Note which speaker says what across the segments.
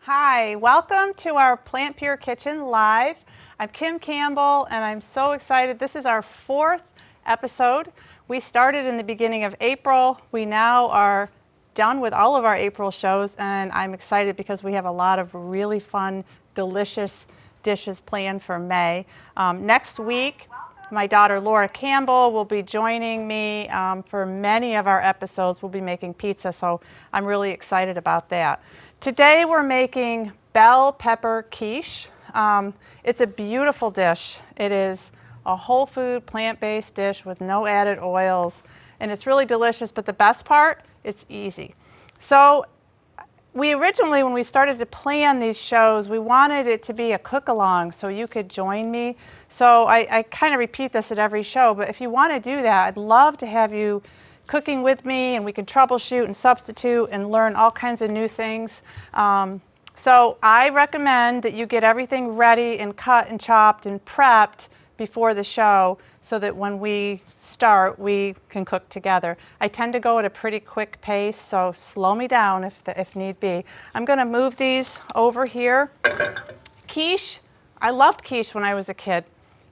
Speaker 1: Hi, welcome to our PlantPure Kitchen Live. I'm Kim Campbell and I'm so excited. This is our 4th episode. We started in the beginning of April. We now are done with all of our April shows and I'm excited because we have a lot of really fun, delicious dishes planned for May. Next week, my daughter Laura Campbell will be joining me for many of our episodes. We'll be making pizza, so I'm really excited about that. Today we're making bell pepper quiche. It's a beautiful dish. It is a whole food, plant-based dish with no added oils, and it's really delicious, but the best part, it's easy. So we originally, when we started to plan these shows, we wanted it to be a cook-along so you could join me. So I kind of repeat this at every show, but if you want to do that, I'd love to have you cooking with me and we can troubleshoot and substitute and learn all kinds of new things. So I recommend that you get everything ready and cut and chopped and prepped before the show so that when we start, we can cook together. I tend to go at a pretty quick pace, so slow me down if need be. I'm going to move these over here. Quiche, I loved quiche when I was a kid.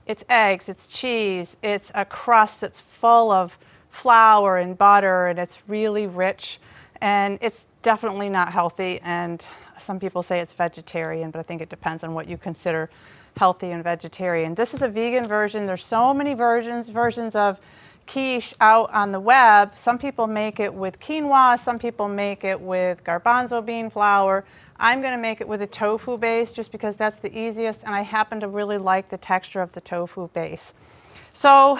Speaker 1: It's eggs, it's cheese, it's a crust that's full of flour and butter, and it's really rich, and it's definitely not healthy, and some people say it's vegetarian, but I think it depends on what you consider healthy and vegetarian. This is a vegan version. There's so many versions of quiche out on the web. Some people make it with quinoa, some people make it with garbanzo bean flour. I'm going to make it with a tofu base just because that's the easiest, and I happen to really like the texture of the tofu base. So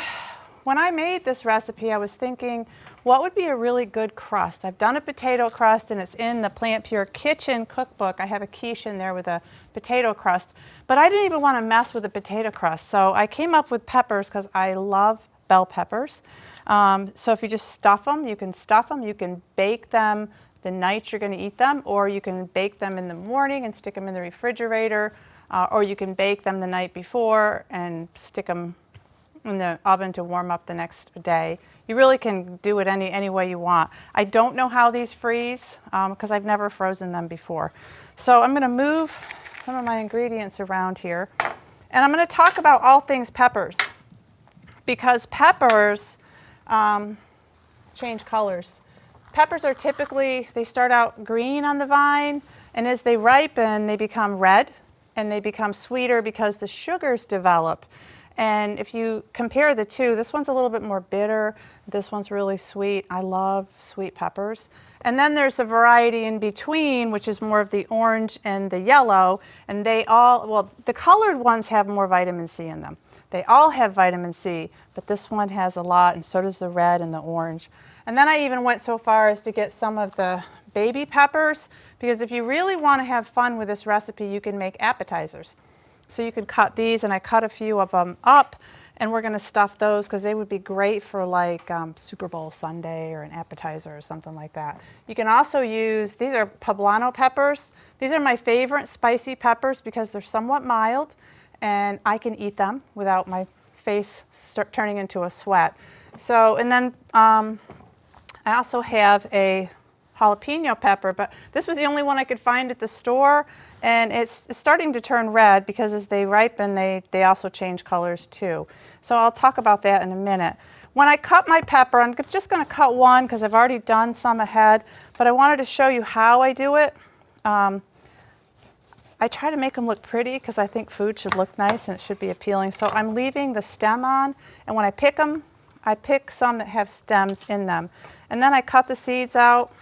Speaker 1: when I made this recipe, I was thinking, what would be a really good crust? I've done a potato crust, and it's in the PlantPure Kitchen cookbook. I have a quiche in there with a potato crust, but I didn't even want to mess with the potato crust. So I came up with peppers because I love bell peppers. So if you just stuff them, you can bake them the night you're going to eat them, or you can bake them in the morning and stick them in the refrigerator, or you can bake them the night before and stick them in the oven to warm up the next day. You really can do it any way you want. I don't know how these freeze because I've never frozen them before. So I'm going to move some of my ingredients around here, and I'm going to talk about all things peppers because peppers change colors. Peppers are typically, they start out green on the vine, and as they ripen, they become red, and they become sweeter because the sugars develop. And if you compare the two, this one's a little bit more bitter, this one's really sweet. I love sweet peppers. And then there's a variety in between, which is more of the orange and the yellow, and they all, well, the colored ones have more vitamin C in them. They all have vitamin C, but this one has a lot, and so does the red and the orange. And then I even went so far as to get some of the baby peppers, because if you really want to have fun with this recipe, you can make appetizers. So you can cut these, and I cut a few of them up, and we're going to stuff those because they would be great for like Super Bowl Sunday or an appetizer or something like that. You can also use, these are Poblano peppers. These are my favorite spicy peppers because they're somewhat mild, and I can eat them without my face turning into a sweat. So, and then I also have a jalapeno pepper, but this was the only one I could find at the store, and it's starting to turn red because as they ripen, they also change colors too. So I'll talk about that in a minute. When I cut my pepper, I'm just going to cut one because I've already done some ahead, but I wanted to show you how I do it. I try to make them look pretty because I think food should look nice and it should be appealing. So I'm leaving the stem on, and when I pick them, I pick some that have stems in them. And then I cut the seeds out.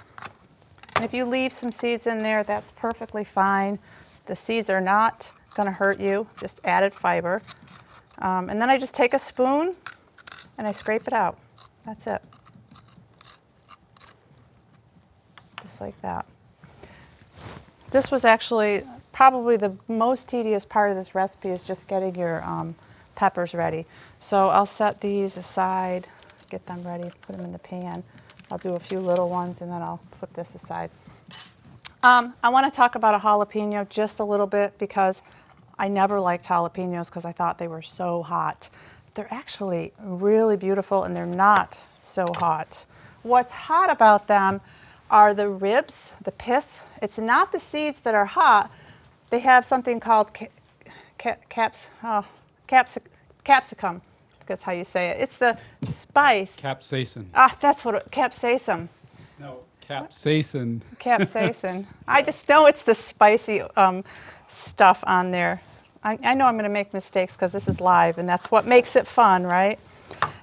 Speaker 1: And if you leave some seeds in there, that's perfectly fine. The seeds are not going to hurt you, just added fiber. And then I just take a spoon and I scrape it out. That's it. Just like that. This was actually probably the most tedious part of this recipe is just getting your peppers ready. So I'll set these aside, get them ready, put them in the pan. I'll do a few little ones and then I'll put this aside. I want to talk about a jalapeno just a little bit because I never liked jalapenos because I thought they were so hot. They're actually really beautiful and they're not so hot. What's hot about them are the ribs, the pith. It's not the seeds that are hot. They have something called capsicum. That's how you say it. It's the spice.
Speaker 2: Capsaicin.
Speaker 1: That's what capsaicin.
Speaker 2: No, capsaicin.
Speaker 1: Capsaicin. I just know it's the spicy stuff on there. I know I'm going to make mistakes because this is live, and that's what makes it fun, right?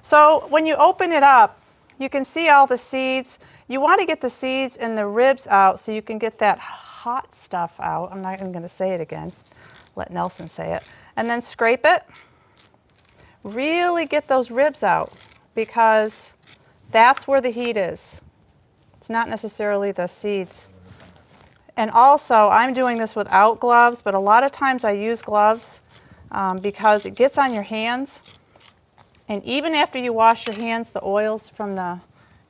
Speaker 1: So when you open it up, you can see all the seeds. You want to get the seeds and the ribs out so you can get that hot stuff out. I'm not even going to say it again. Let Nelson say it. And then scrape it. Really get those ribs out because that's where the heat is. It's not necessarily the seeds. And also, I'm doing this without gloves, but a lot of times I use gloves because it gets on your hands. And even after you wash your hands, the oils from the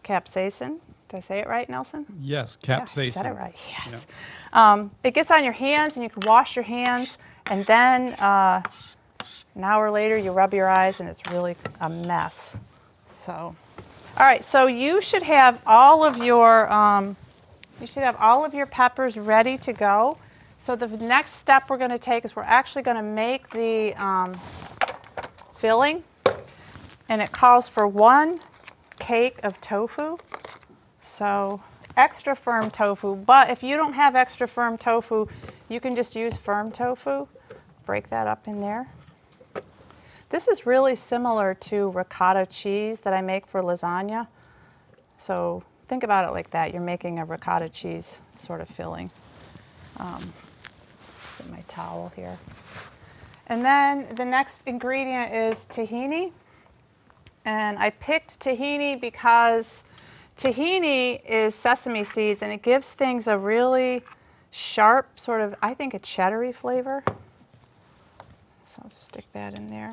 Speaker 1: capsaicin, did I say it right, Nelson?
Speaker 2: Yes, capsaicin.
Speaker 1: Yeah, I said it right, yes.
Speaker 2: Yep.
Speaker 1: It gets on your hands and you can wash your hands, and then an hour later you rub your eyes and it's really a mess. So, all right, so you should have all of your peppers ready to go. So the next step we're going to take is we're actually going to make the filling, and it calls for 1 cake of tofu. So extra firm tofu, but if you don't have extra firm tofu, you can just use firm tofu. Break that up in there. This is really similar to ricotta cheese that I make for lasagna. So think about it like that. You're making a ricotta cheese sort of filling. Get my towel here. And then the next ingredient is tahini. And I picked tahini because tahini is sesame seeds, and it gives things a really sharp sort of, I think, a cheddary flavor. So I'll stick that in there.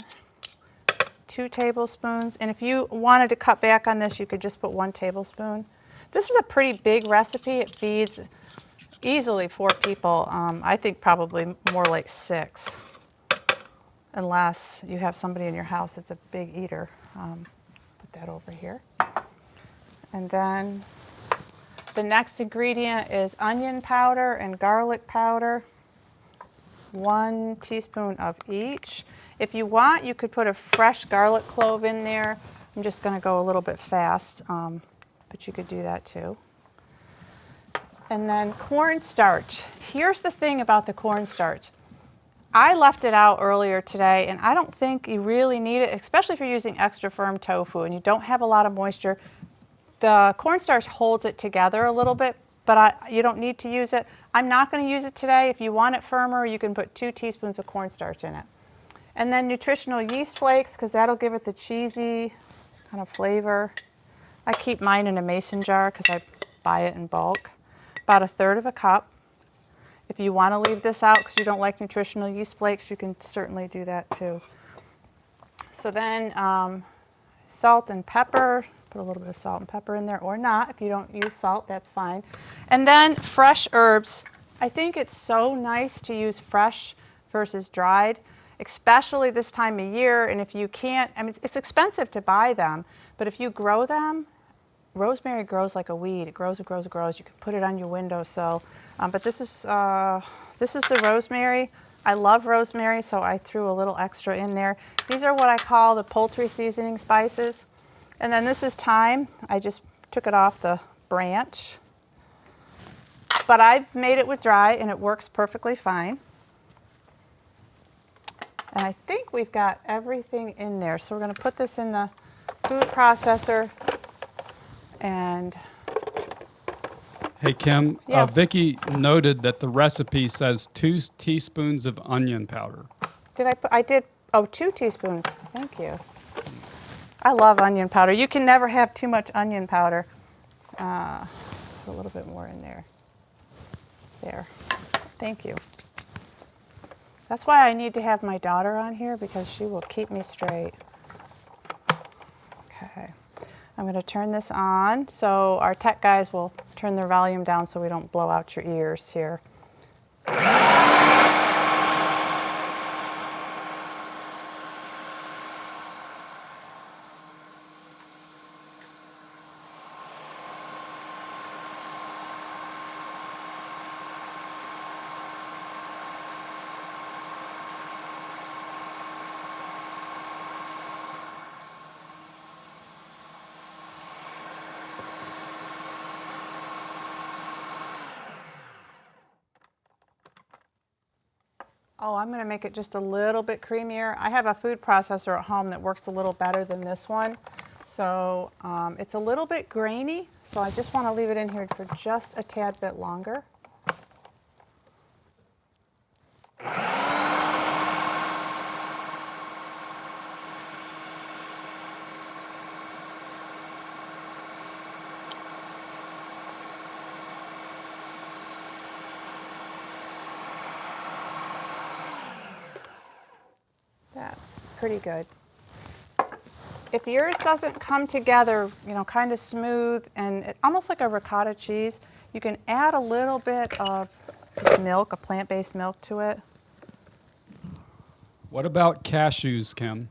Speaker 1: 2 tablespoons. And if you wanted to cut back on this, you could just put 1 tablespoon. This is a pretty big recipe. It feeds easily 4 people. I think probably more like 6, unless you have somebody in your house that's a big eater. Put that over here. And then the next ingredient is onion powder and garlic powder. 1 teaspoon of each. If you want, you could put a fresh garlic clove in there. I'm just going to go a little bit fast, but you could do that too. And then cornstarch. Here's the thing about the cornstarch. I left it out earlier today, and I don't think you really need it, especially if you're using extra firm tofu and you don't have a lot of moisture. The cornstarch holds it together a little bit, but you don't need to use it. I'm not going to use it today. If you want it firmer, you can put 2 teaspoons of cornstarch in it. And then nutritional yeast flakes, because that'll give it the cheesy kind of flavor. I keep mine in a mason jar because I buy it in bulk. About 1/3 cup. If you want to leave this out because you don't like nutritional yeast flakes, you can certainly do that too. So then salt and pepper. Put a little bit of salt and pepper in there, or not. If you don't use salt, that's fine. And then fresh herbs. I think it's so nice to use fresh versus dried, especially this time of year. And if you can't, I mean, it's expensive to buy them, but if you grow them, rosemary grows like a weed. It grows and grows and grows. You can put it on your windowsill. But this is the rosemary. I love rosemary, so I threw a little extra in there. These are what I call the poultry seasoning spices. And then this is thyme. I just took it off the branch. But I've made it with dry, and it works perfectly fine. And I think we've got everything in there. So we're going to put this in the food processor. And
Speaker 2: Hey, Kim,
Speaker 1: yeah.
Speaker 2: Vicki noted that the recipe says 2 teaspoons of onion powder.
Speaker 1: I did, 2 teaspoons. Thank you. I love onion powder. You can never have too much onion powder. Put a little bit more in there. There. Thank you. That's why I need to have my daughter on here, because she will keep me straight. Okay. I'm going to turn this on, so our tech guys will turn their volume down so we don't blow out your ears here. Oh, I'm going to make it just a little bit creamier. I have a food processor at home that works a little better than this one. So it's a little bit grainy, so I just want to leave it in here for just a tad bit longer. That's pretty good. If yours doesn't come together, you know, kind of smooth and almost like a ricotta cheese, you can add a little bit of just milk, a plant-based milk to it.
Speaker 2: What about cashews, Kim?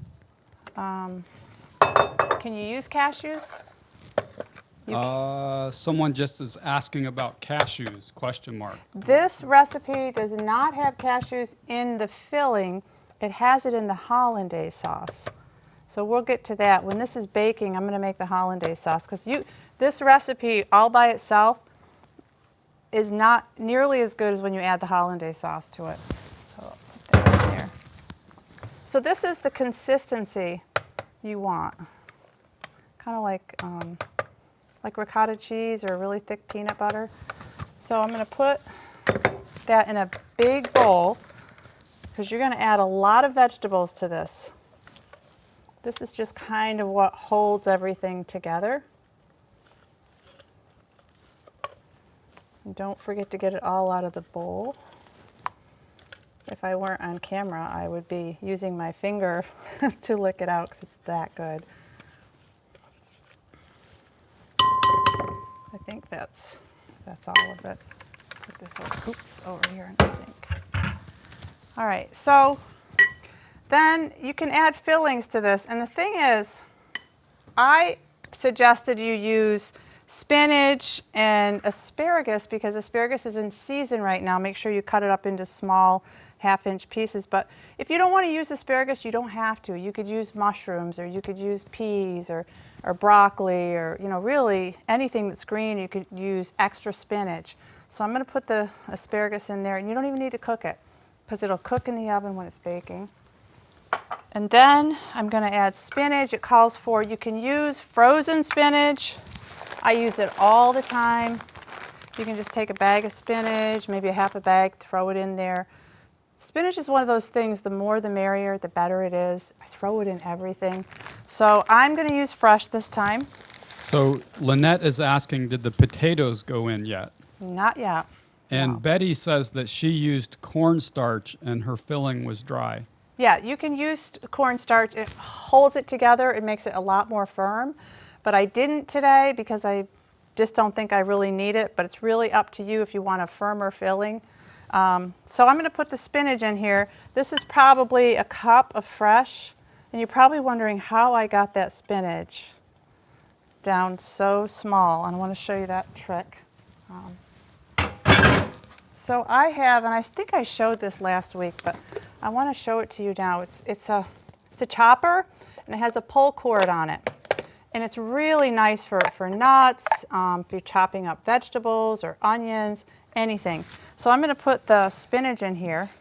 Speaker 1: Can you use cashews?
Speaker 2: Someone just is asking about cashews, question mark.
Speaker 1: This recipe does not have cashews in the filling. It has it in the Hollandaise sauce. So we'll get to that. When this is baking, I'm going to make the Hollandaise sauce because this recipe all by itself is not nearly as good as when you add the Hollandaise sauce to it. So I'll put that in there. So this is the consistency you want, kind of like ricotta cheese or really thick peanut butter. So I'm going to put that in a big bowl because you're going to add a lot of vegetables to this. This is just kind of what holds everything together. And don't forget to get it all out of the bowl. If I weren't on camera, I would be using my finger to lick it out because it's that good. I think that's all of it. Put this over here in the sink. All right, so then you can add fillings to this. And the thing is, I suggested you use spinach and asparagus because asparagus is in season right now. Make sure you cut it up into small half-inch pieces. But if you don't want to use asparagus, you don't have to. You could use mushrooms, or you could use peas, or broccoli, or really anything that's green. You could use extra spinach. So I'm going to put the asparagus in there, and you don't even need to cook it because it'll cook in the oven when it's baking. And then I'm going to add spinach. It calls for, you can use frozen spinach. I use it all the time. You can just take a bag of spinach, maybe a half a bag, throw it in there. Spinach is one of those things, the more the merrier, the better it is. I throw it in everything. So I'm going to use fresh this time.
Speaker 2: So Lynette is asking, did the potatoes go in yet?
Speaker 1: Not yet.
Speaker 2: And
Speaker 1: No.
Speaker 2: Betty says that she used cornstarch and her filling was dry.
Speaker 1: Yeah, you can use cornstarch. It holds it together. It makes it a lot more firm. But I didn't today because I just don't think I really need it. But it's really up to you if you want a firmer filling. So I'm going to put the spinach in here. This is probably a cup of fresh. And you're probably wondering how I got that spinach down so small. And I want to show you that trick. So I have, and I think I showed this last week, but I want to show it to you now. It's a chopper, and it has a pull cord on it. And it's really nice for nuts, if you're chopping up vegetables or onions, anything. So I'm going to put the spinach in here,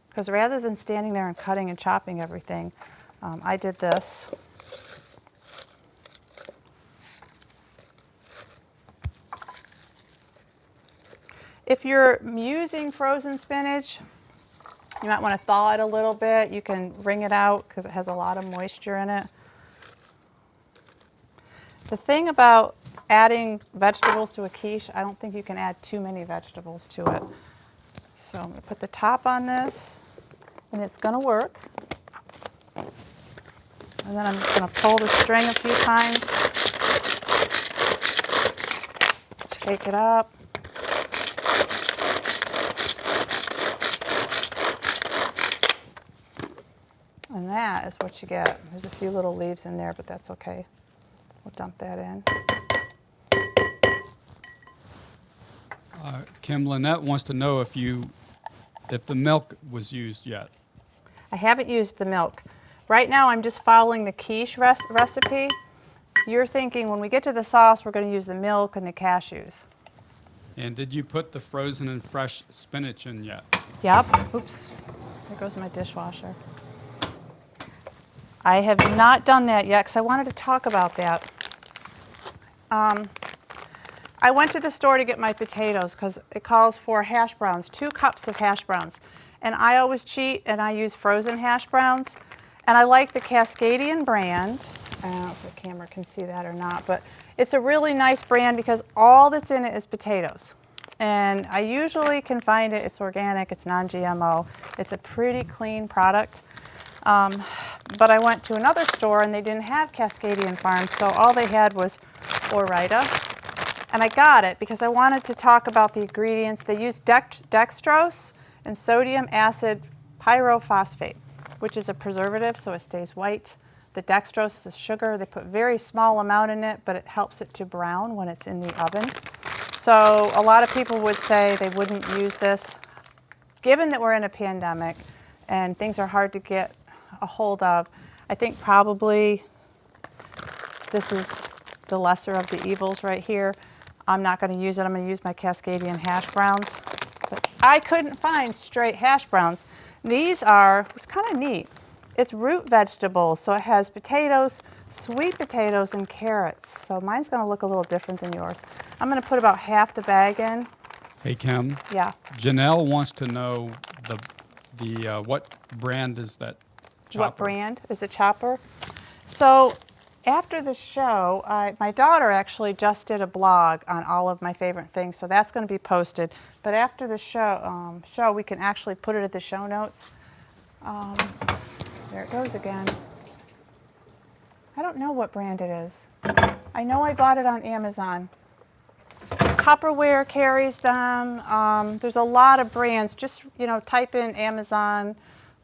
Speaker 1: because rather than standing there and cutting and chopping everything, I did this. If you're using frozen spinach, you might want to thaw it a little bit. You can wring it out because it has a lot of moisture in it. The thing about adding vegetables to a quiche, I don't think you can add too many vegetables to it. So I'm going to put the top on this, and it's going to work. And then I'm just going to pull the string a few times, shake it up. And that is what you get. There's a few little leaves in there, but that's okay. We'll dump that in.
Speaker 2: Kim, Lynette wants to know if the milk was used yet.
Speaker 1: I haven't used the milk. Right now I'm just following the quiche recipe. You're thinking when we get to the sauce, we're going to use the milk and the cashews.
Speaker 2: And did you put the frozen and fresh spinach in yet?
Speaker 1: Yep. Oops. There goes my dishwasher. I have not done that yet because I wanted to talk about that. I went to the store to get my potatoes because it calls for hash browns, 2 cups of hash browns. And I always cheat and I use frozen hash browns. And I like the Cascadian brand. I don't know if the camera can see that or not, but it's a really nice brand because all that's in it is potatoes. And I usually can find it, it's organic, it's non-GMO. It's a pretty clean product. But I went to another store and they didn't have Cascadian Farms, so all they had was Ore-Ida. And I got it because I wanted to talk about the ingredients. They use dextrose and sodium acid pyrophosphate, which is a preservative, so it stays white. The dextrose is a sugar. They put very small amount in it, but it helps it to brown when it's in the oven. So a lot of people would say they wouldn't use this. Given that we're in a pandemic and things are hard to get a hold of, I think probably this is the lesser of the evils right here. I'm not going to use it. I'm going to use my Cascadian hash browns. But I couldn't find straight hash browns. These are, it's kind of neat. It's root vegetables, so it has potatoes, sweet potatoes, and carrots. So mine's going to look a little different than yours. I'm going to put about half the bag in.
Speaker 2: Hey, Kim.
Speaker 1: Yeah.
Speaker 2: Janelle wants to know the what brand is that chopper?
Speaker 1: What brand is a chopper? So after the show, my daughter actually just did a blog on all of my favorite things, so that's going to be posted. But after the show, we can actually put it at the show notes. There it goes again. I don't know what brand it is. I know I bought it on Amazon. Tupperware carries them. There's a lot of brands. Just, type in Amazon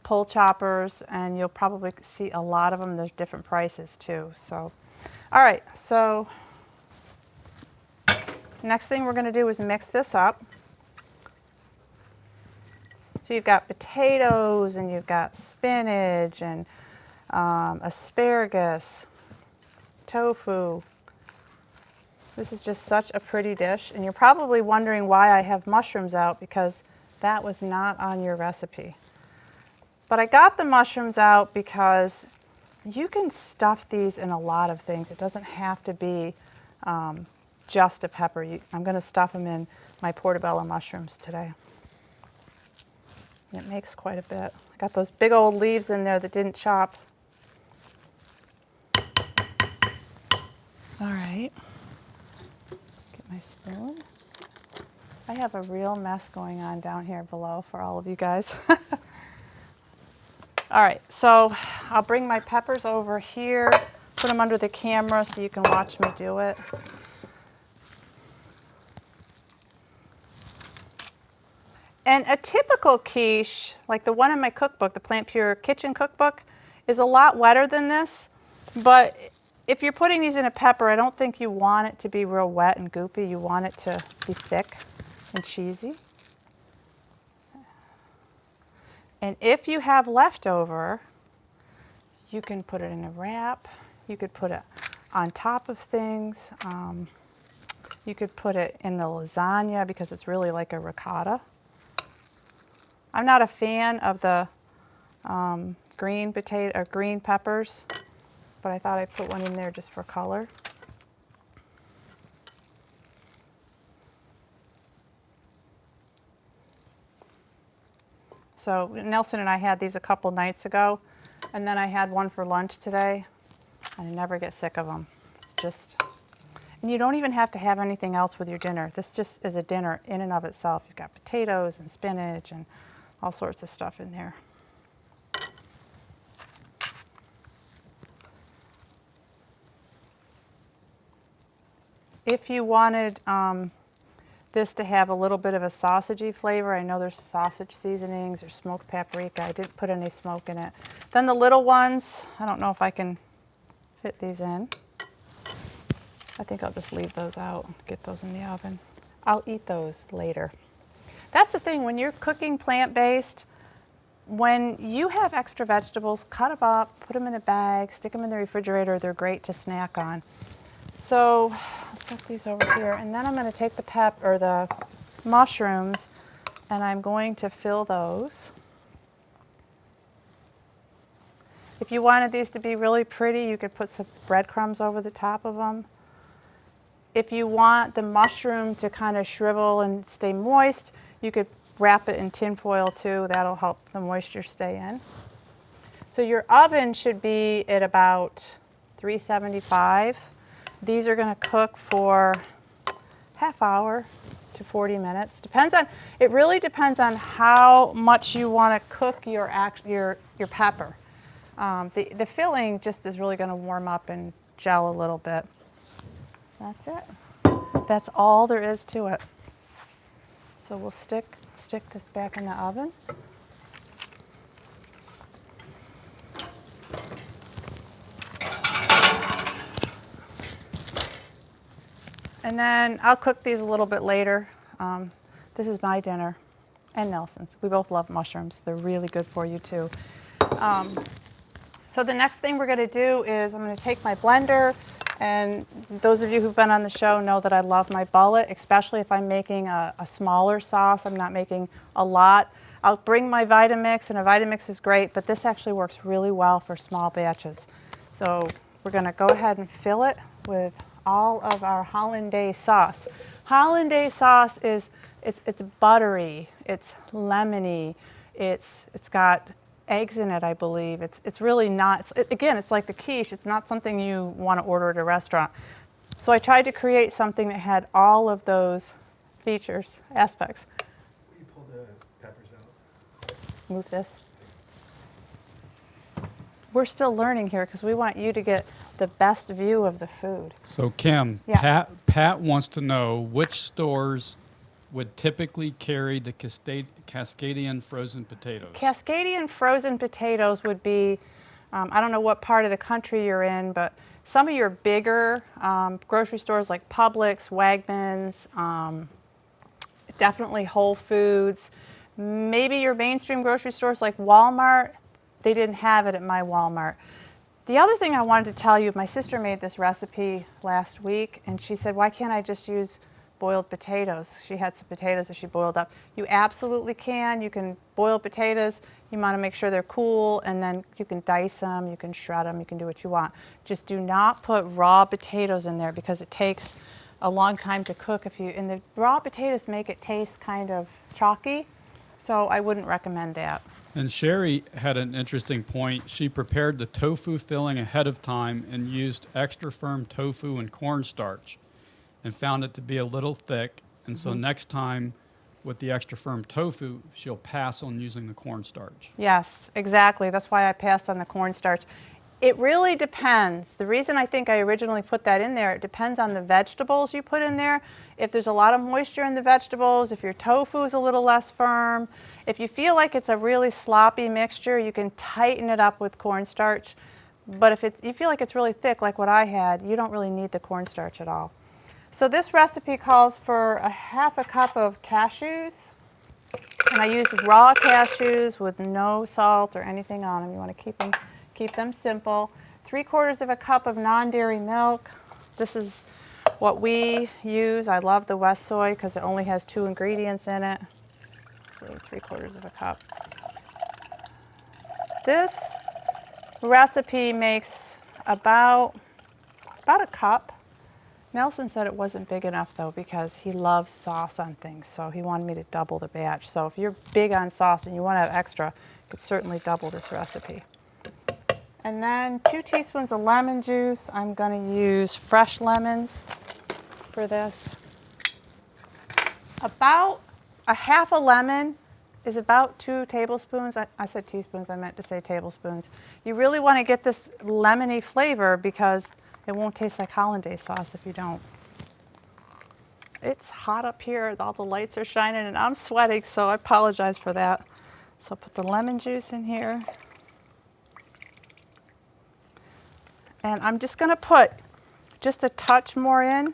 Speaker 1: pull choppers and you'll probably see a lot of them. There's different prices too. So, all right, so next thing we're going to do is mix this up. So you've got potatoes and you've got spinach and asparagus, tofu. This is just such a pretty dish, and you're probably wondering why I have mushrooms out because that was not on your recipe. But I got the mushrooms out because you can stuff these in a lot of things. It doesn't have to be just a pepper. I'm going to stuff them in my portobello mushrooms today. And it makes quite a bit. I got those big old leaves in there that didn't chop. All right. Get my spoon. I have a real mess going on down here below for all of you guys. All right, so I'll bring my peppers over here, put them under the camera so you can watch me do it. And a typical quiche, like the one in my cookbook, the PlantPure Kitchen Cookbook, is a lot wetter than this. But if you're putting these in a pepper, I don't think you want it to be real wet and goopy. You want it to be thick and cheesy. And if you have leftover, you can put it in a wrap. You could put it on top of things. You could put it in the lasagna because it's really like a ricotta. I'm not a fan of the green peppers, but I thought I'd put one in there just for color. So Nelson and I had these a couple nights ago, and then I had one for lunch today, and I never get sick of them. It's just, and you don't even have to have anything else with your dinner. This just is a dinner in and of itself. You've got potatoes and spinach and all sorts of stuff in there. If you wanted this to have a little bit of a sausagey flavor, I know there's sausage seasonings or smoked paprika. I didn't put any smoke in it. Then the little ones, I don't know if I can fit these in. I think I'll just leave those out, get those in the oven. I'll eat those later. That's the thing, when you're cooking plant-based, when you have extra vegetables, cut them up, put them in a bag, stick them in the refrigerator. They're great to snack on. So I'll set these over here, and then I'm going to take the mushrooms, and I'm going to fill those. If you wanted these to be really pretty, you could put some breadcrumbs over the top of them. If you want the mushroom to kind of shrivel and stay moist, you could wrap it in tin foil too. That'll help the moisture stay in. So your oven should be at about 375. These are going to cook for half hour to 40 minutes. It really depends on how much you want to cook your pepper. The filling just is really going to warm up and gel a little bit. That's it. That's all there is to it. So we'll stick this back in the oven. And then I'll cook these a little bit later. This is my dinner and Nelson's. We both love mushrooms. They're really good for you too. So the next thing we're going to do is I'm going to take my blender, and those of you who've been on the show know that I love my bullet, especially if I'm making a smaller sauce. I'm not making a lot. I'll bring my Vitamix, and a Vitamix is great, but this actually works really well for small batches. So we're going to go ahead and fill it with all of our Hollandaise sauce. Hollandaise sauce it's buttery, it's lemony, it's got eggs in it, I believe. It's really not, again, it's like the quiche. It's not something you want to order at a restaurant. So I tried to create something that had all of those features, aspects.
Speaker 3: Will you pull the peppers out?
Speaker 1: Move this. We're still learning here because we want you to get the best view of the food.
Speaker 2: So Kim,
Speaker 1: Yeah.
Speaker 2: Pat wants to know which stores would typically carry the Cascadian frozen potatoes.
Speaker 1: Cascadian frozen potatoes would be, I don't know what part of the country you're in, but some of your bigger grocery stores like Publix, Wegmans, definitely Whole Foods, maybe your mainstream grocery stores like Walmart. They didn't have it at my Walmart. The other thing I wanted to tell you, my sister made this recipe last week, and she said, why can't I just use boiled potatoes? She had some potatoes that she boiled up. You absolutely can. You can boil potatoes. You want to make sure they're cool, and then you can dice them, you can shred them, you can do what you want. Just do not put raw potatoes in there because it takes a long time to cook. And the raw potatoes make it taste kind of chalky, so I wouldn't recommend that.
Speaker 2: And Sherry had an interesting point. She prepared the tofu filling ahead of time and used extra firm tofu and cornstarch, and found it to be a little thick. And so next time with the extra firm tofu, she'll pass on using the cornstarch.
Speaker 1: Yes, exactly. That's why I passed on the cornstarch. It really depends. The reason I think I originally put that in there, it depends on the vegetables you put in there. If there's a lot of moisture in the vegetables, if your tofu is a little less firm, if you feel like it's a really sloppy mixture, you can tighten it up with cornstarch. But if you feel like it's really thick, like what I had, you don't really need the cornstarch at all. So this recipe calls for a half a cup of cashews, and I use raw cashews with no salt or anything on them. You want to keep them simple. 3/4 of a cup of non-dairy milk. This is what we use. I love the West Soy because it only has 2 ingredients in it. So 3/4 of a cup. This recipe makes about a cup. Nelson said it wasn't big enough though because he loves sauce on things, so he wanted me to double the batch. So if you're big on sauce and you want to have extra, you could certainly double this recipe. And then 2 teaspoons of lemon juice. I'm going to use fresh lemons for this. About a half a lemon is about 2 tablespoons. I said teaspoons, I meant to say tablespoons. You really want to get this lemony flavor because it won't taste like Hollandaise sauce if you don't. It's hot up here, all the lights are shining and I'm sweating, so I apologize for that. So I'll put the lemon juice in here. And I'm just going to put just a touch more in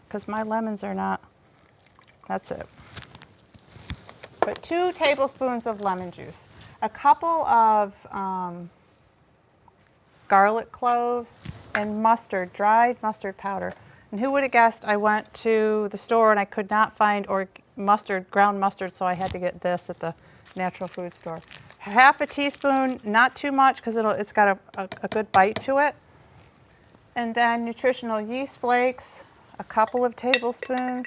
Speaker 1: because my lemons are not, that's it. Put 2 tablespoons of lemon juice, a couple of garlic cloves, and mustard, dried mustard powder. And who would have guessed I went to the store and I could not find ground mustard, so I had to get this at the natural food store. Half a teaspoon, not too much because it's got a good bite to it. And then nutritional yeast flakes, a couple of tablespoons.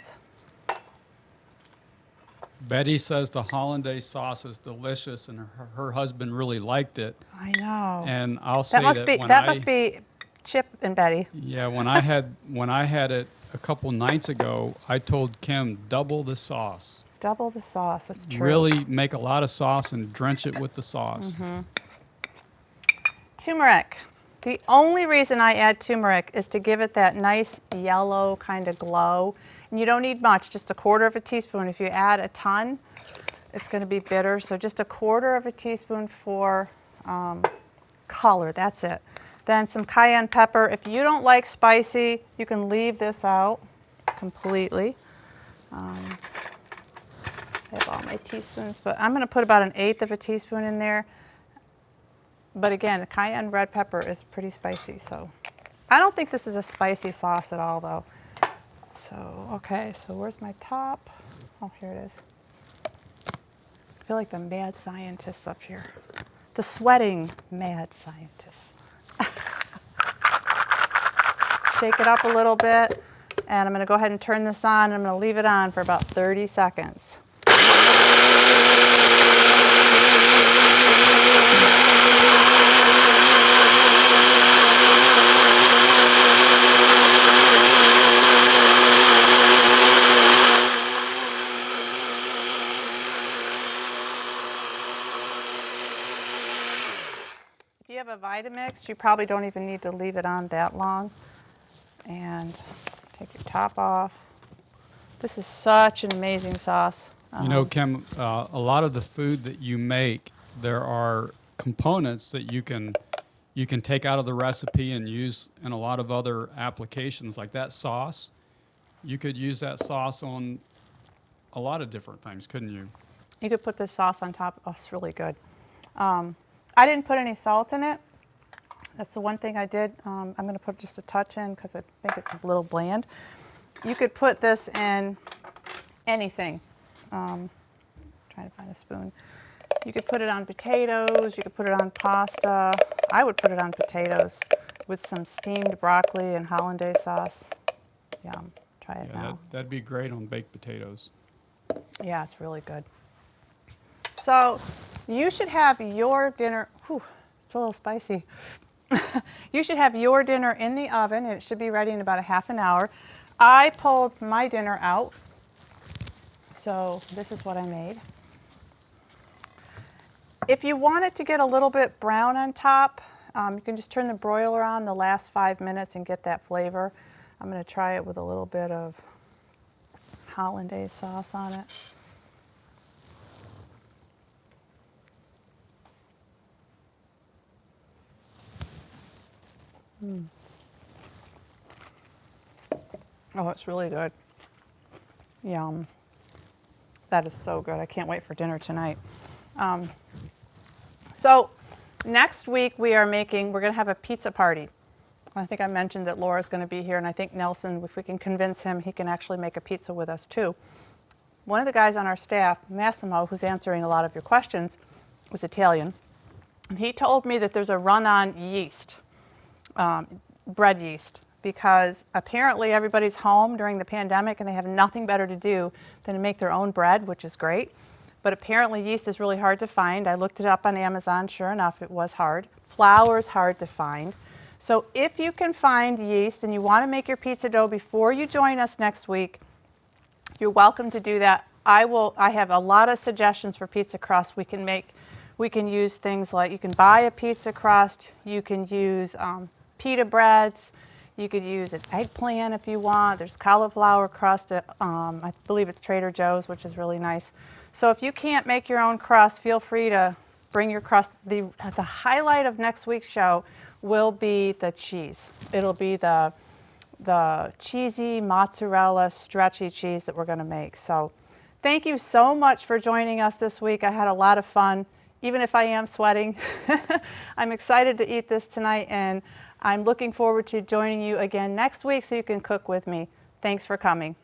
Speaker 2: Betty says the Hollandaise sauce is delicious, and her husband really liked it.
Speaker 1: I know.
Speaker 2: And I'll say
Speaker 1: that must be Chip and Betty.
Speaker 2: Yeah, when I had it a couple nights ago, I told Kim double the sauce.
Speaker 1: Double the sauce. That's true.
Speaker 2: Really make a lot of sauce and drench it with the sauce.
Speaker 1: Turmeric. The only reason I add turmeric is to give it that nice yellow kind of glow. And you don't need much, just a quarter of a teaspoon. If you add a ton, it's going to be bitter. So just a quarter of a teaspoon for color. That's it. Then some cayenne pepper. If you don't like spicy, you can leave this out completely. I have all my teaspoons, but I'm going to put about 1/8 of a teaspoon in there. But again, the cayenne red pepper is pretty spicy, so I don't think this is a spicy sauce at all, though. So, okay, so where's my top? Oh, here it is. I feel like the mad scientists up here. The sweating mad scientists. Shake it up a little bit, and I'm going to go ahead and turn this on, and I'm going to leave it on for about 30 seconds. If you have a Vitamix, you probably don't even need to leave it on that long. And take your top off. This is such an amazing sauce.
Speaker 2: You know, Kim, a lot of the food that you make, there are components that you can take out of the recipe and use in a lot of other applications, like that sauce. You could use that sauce on a lot of different things, couldn't you?
Speaker 1: You could put this sauce on top. Oh, it's really good. I didn't put any salt in it. That's the one thing I did. I'm going to put just a touch in because I think it's a little bland. You could put this in anything. Trying to find a spoon. You could put it on potatoes. You could put it on pasta. I would put it on potatoes with some steamed broccoli and hollandaise sauce. Yum. Try it now.
Speaker 2: That'd be great on baked potatoes.
Speaker 1: Yeah, it's really good. So you should have your dinner. Whew, it's a little spicy. You should have your dinner in the oven, and it should be ready in about a half an hour. I pulled my dinner out, so this is what I made. If you want it to get a little bit brown on top, you can just turn the broiler on the last 5 minutes and get that flavor. I'm going to try it with a little bit of hollandaise sauce on it. Oh, it's really good. Yum. That is so good. I can't wait for dinner tonight. So next week we're going to have a pizza party. I think I mentioned that Laura's going to be here, and I think Nelson, if we can convince him, he can actually make a pizza with us too. One of the guys on our staff, Massimo, who's answering a lot of your questions, is Italian. And he told me that there's a run on yeast. Bread yeast, because apparently everybody's home during the pandemic and they have nothing better to do than to make their own bread, which is great. But apparently yeast is really hard to find. I looked it up on Amazon. Sure enough, it was hard. Flour is hard to find. So if you can find yeast and you want to make your pizza dough before you join us next week, you're welcome to do that. I have a lot of suggestions for pizza crust we can make. We can use things like, you can buy a pizza crust, you can use pita breads, you could use an eggplant if you want. There's cauliflower crust at, I believe it's Trader Joe's, which is really nice. So if you can't make your own crust, feel free to bring your crust. The highlight of next week's show will be the cheese. It'll be the cheesy mozzarella stretchy cheese that we're going to make. So thank you so much for joining us this week. I had a lot of fun, even if I am sweating. I'm excited to eat this tonight, and I'm looking forward to joining you again next week so you can cook with me. Thanks for coming.